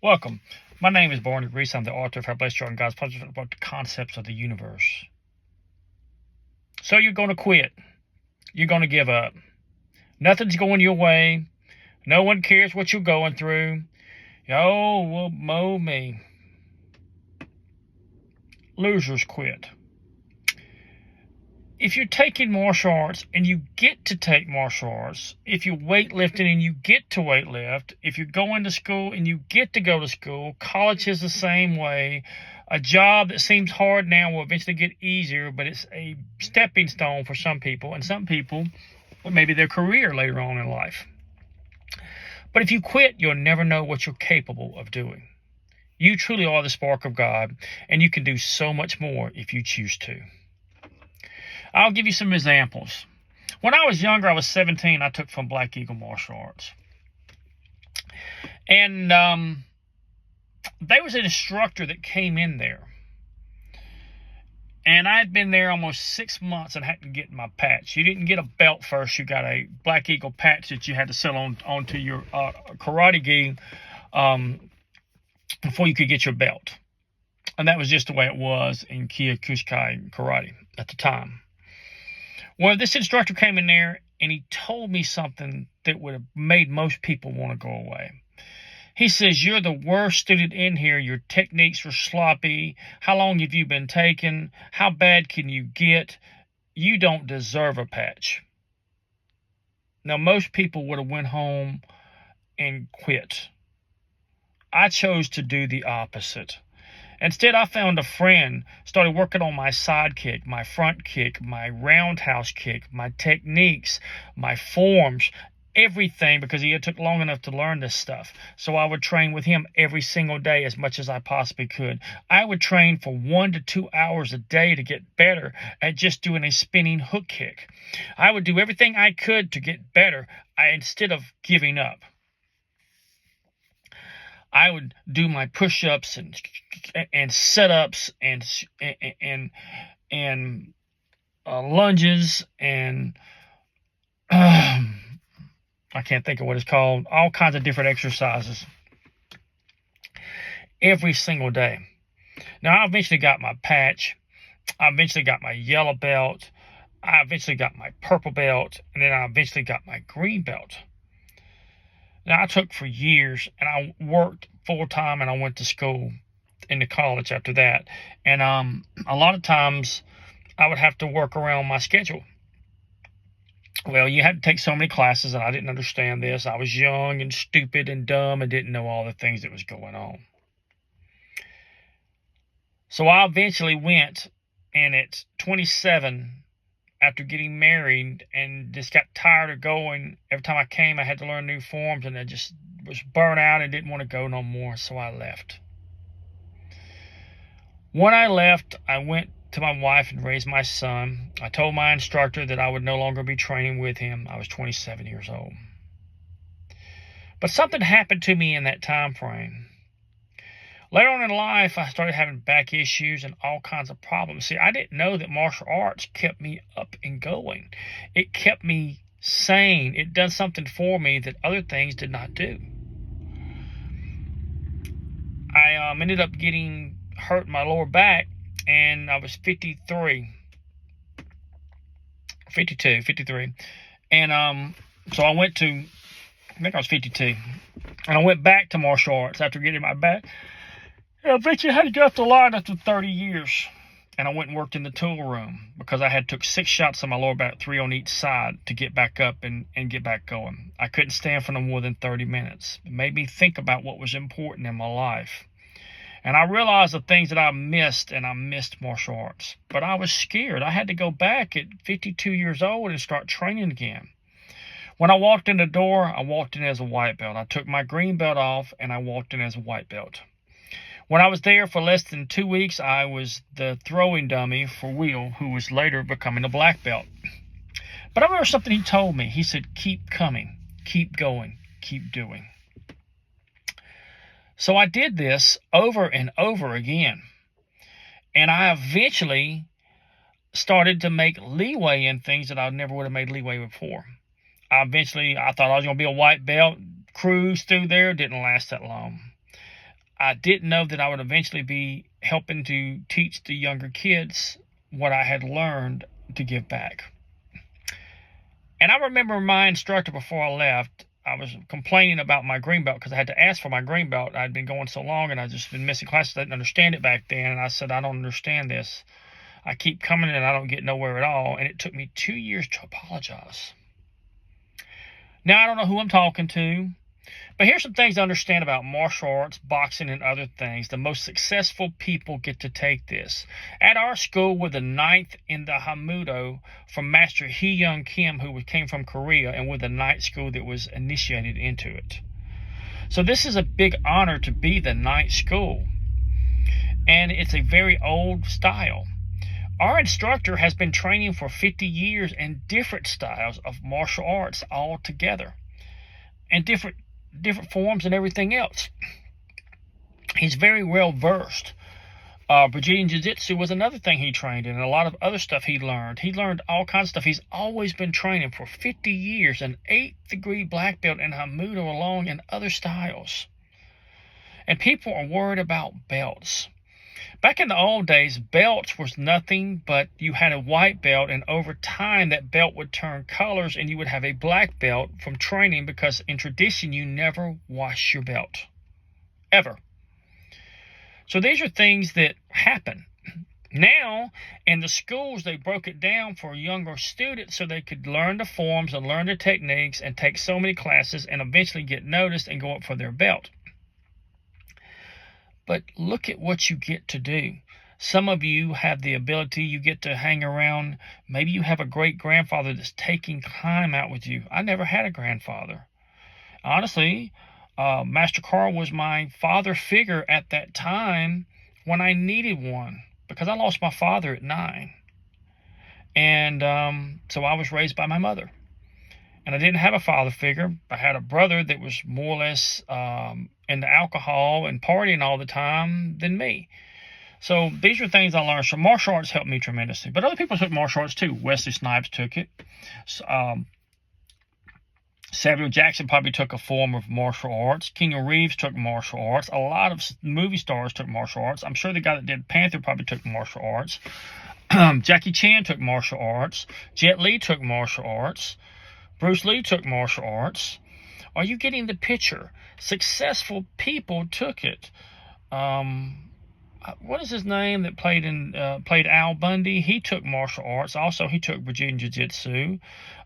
Welcome. My name is Barney Reese. I'm the author of How Blessed You Are in God's Project about the concepts of the universe. So you're going to quit. You're going to give up. Nothing's going your way. No one cares what you're going through. Oh, well, mow me. Losers quit. If you're taking martial arts and you get to take martial arts, if you're weightlifting and you get to weightlift, if you're going to school and you get to go to school, college is the same way. A job that seems hard now will eventually get easier, but it's a stepping stone for some people, and some people, maybe their career later on in life. But if you quit, you'll never know what you're capable of doing. You truly are the spark of God, and you can do so much more if you choose to. I'll give you some examples. When I was younger, I was 17, I took from Black Eagle Martial Arts. And there was an instructor that came in there. And I had been there almost 6 months and hadn't gotten my patch. You didn't get a belt first. You got a Black Eagle patch that you had to sell onto your karate gi before you could get your belt. And that was just the way it was in Kyokusai karate at the time. Well, this instructor came in there and he told me something that would have made most people want to go away. He says, "You're the worst student in here. Your techniques are sloppy. How long have you been taking? How bad can you get? You don't deserve a patch." Now, most people would have went home and quit. I chose to do the opposite. Instead, I found a friend, started working on my side kick, my front kick, my roundhouse kick, my techniques, my forms, everything, because he had took long enough to learn this stuff. So I would train with him every single day as much as I possibly could. I would train for 1 to 2 hours a day to get better at just doing a spinning hook kick. I would do everything I could to get better instead of giving up. I would do my push-ups and sit-ups and lunges and I can't think of what it's called. All kinds of different exercises every single day. Now, I eventually got my patch. I eventually got my yellow belt. I eventually got my purple belt. And then I eventually got my green belt. Now, I took for years, and I worked full-time, and I went to school into college after that. And a lot of times, I would have to work around my schedule. Well, you had to take so many classes, and I didn't understand this. I was young and stupid and dumb and didn't know all the things that was going on. So I eventually went, and at 27, after getting married and just got tired of going, every time I came, I had to learn new forms, and I just was burnt out and didn't want to go no more, so I left. When I left, I went to my wife and raised my son. I told my instructor that I would no longer be training with him. I was 27 years old. But something happened to me in that time frame. Later on in life, I started having back issues and all kinds of problems. See, I didn't know that martial arts kept me up and going. It kept me sane. It done something for me that other things did not do. I ended up getting hurt in my lower back, and I was 53. And so I went to, I think I was 52. And I went back to martial arts after getting my back. I eventually had to get off the line after 30 years. And I went and worked in the tool room because I had took 6 shots on my lower back, 3 on each side, to get back up and get back going. I couldn't stand for no more than 30 minutes. It made me think about what was important in my life. And I realized the things that I missed, and I missed martial arts. But I was scared. I had to go back at 52 years old and start training again. When I walked in the door, I walked in as a white belt. I took my green belt off, and I walked in as a white belt. When I was there for less than 2 weeks, I was the throwing dummy for Will, who was later becoming a black belt. But I remember something he told me. He said, "Keep coming, keep going, keep doing." So I did this over and over again. And I eventually started to make leeway in things that I never would have made leeway before. I thought I was going to be a white belt, cruise through there. Didn't last that long. I didn't know that I would eventually be helping to teach the younger kids what I had learned to give back. And I remember my instructor before I left, I was complaining about my green belt because I had to ask for my green belt. I'd been going so long and I'd just been missing classes. I didn't understand it back then. And I said, I don't understand this. I keep coming and I don't get nowhere at all. And it took me 2 years to apologize. Now, I don't know who I'm talking to, but here's some things to understand about martial arts, boxing, and other things. The most successful people get to take this. At our school, we're the 9th in the Hamudo from Master Hee Young Kim, who came from Korea, and we're the 9th school that was initiated into it. So this is a big honor to be the 9th school, and it's a very old style. Our instructor has been training for 50 years in different styles of martial arts all together, and different forms and everything else. He's very well versed. Brazilian Jiu-Jitsu was another thing he trained in, and a lot of other stuff he learned. He learned all kinds of stuff. He's always been training for 50 years, an 8th degree black belt in Hamudo along and other styles. And people are worried about belts. Back in the old days, belts was nothing but you had a white belt, and over time that belt would turn colors and you would have a black belt from training, because in tradition you never wash your belt. Ever. So these are things that happen. Now, in the schools, they broke it down for younger students so they could learn the forms and learn the techniques and take so many classes and eventually get noticed and go up for their belt. But look at what you get to do. Some of you have the ability, you get to hang around. Maybe you have a great-grandfather that's taking time out with you. I never had a grandfather. Honestly, Master Carl was my father figure at that time when I needed one, because I lost my father at 9. And so I was raised by my mother. And I didn't have a father figure. I had a brother that was more or less into alcohol and partying all the time than me. So these are things I learned. So martial arts helped me tremendously. But other people took martial arts too. Wesley Snipes took it. Samuel Jackson probably took a form of martial arts. Keanu Reeves took martial arts. A lot of movie stars took martial arts. I'm sure the guy that did Panther probably took martial arts. Jackie Chan took martial arts. Jet Li took martial arts. Bruce Lee took martial arts. Are you getting the picture? Successful people took it. What is his name that played Al Bundy? He took martial arts. Also, he took Brazilian Jiu-Jitsu.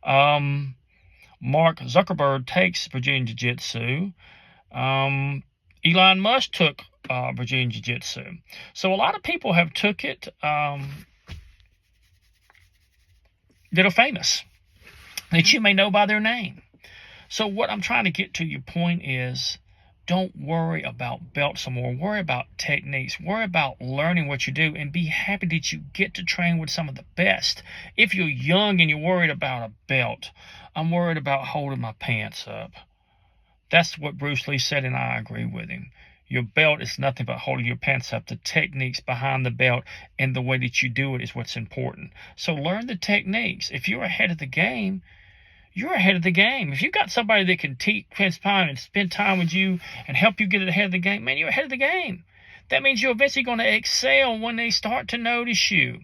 Mark Zuckerberg takes Brazilian Jiu-Jitsu. Elon Musk took Brazilian Jiu-Jitsu. So a lot of people have took it that are famous, that you may know by their name. So what I'm trying to get to your point is, don't worry about belts anymore. Worry about techniques. Worry about learning what you do, and be happy that you get to train with some of the best. If you're young and you're worried about a belt, I'm worried about holding my pants up. That's what Bruce Lee said, and I agree with him. Your belt is nothing but holding your pants up. The techniques behind the belt and the way that you do it is what's important. So learn the techniques. If you're ahead of the game, you're ahead of the game. If you've got somebody that can spend time and spend time with you and help you get ahead of the game, man, you're ahead of the game. That means you're eventually going to excel when they start to notice you.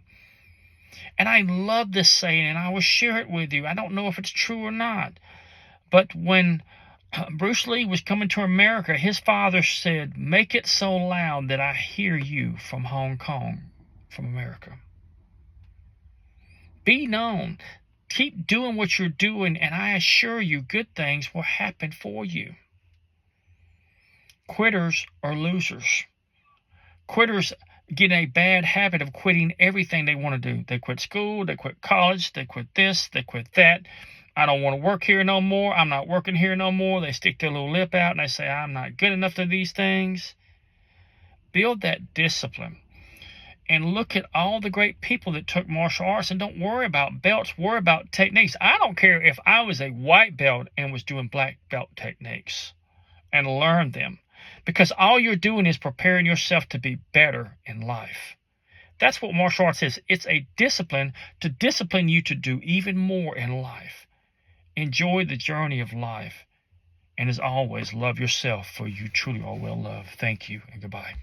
And I love this saying, and I will share it with you. I don't know if it's true or not, but when Bruce Lee was coming to America, his father said, "Make it so loud that I hear you from Hong Kong, from America. Be known. Keep doing what you're doing, and I assure you good things will happen for you." Quitters are losers. Quitters get a bad habit of quitting everything they want to do. They quit school, they quit college, they quit this, they quit that. I don't want to work here no more. I'm not working here no more. They stick their little lip out and they say, I'm not good enough to these things. Build that discipline. And look at all the great people that took martial arts, and don't worry about belts, worry about techniques. I don't care if I was a white belt and was doing black belt techniques and learned them, because all you're doing is preparing yourself to be better in life. That's what martial arts is. It's a discipline to discipline you to do even more in life. Enjoy the journey of life. And as always, love yourself, for you truly are well loved. Thank you, and goodbye.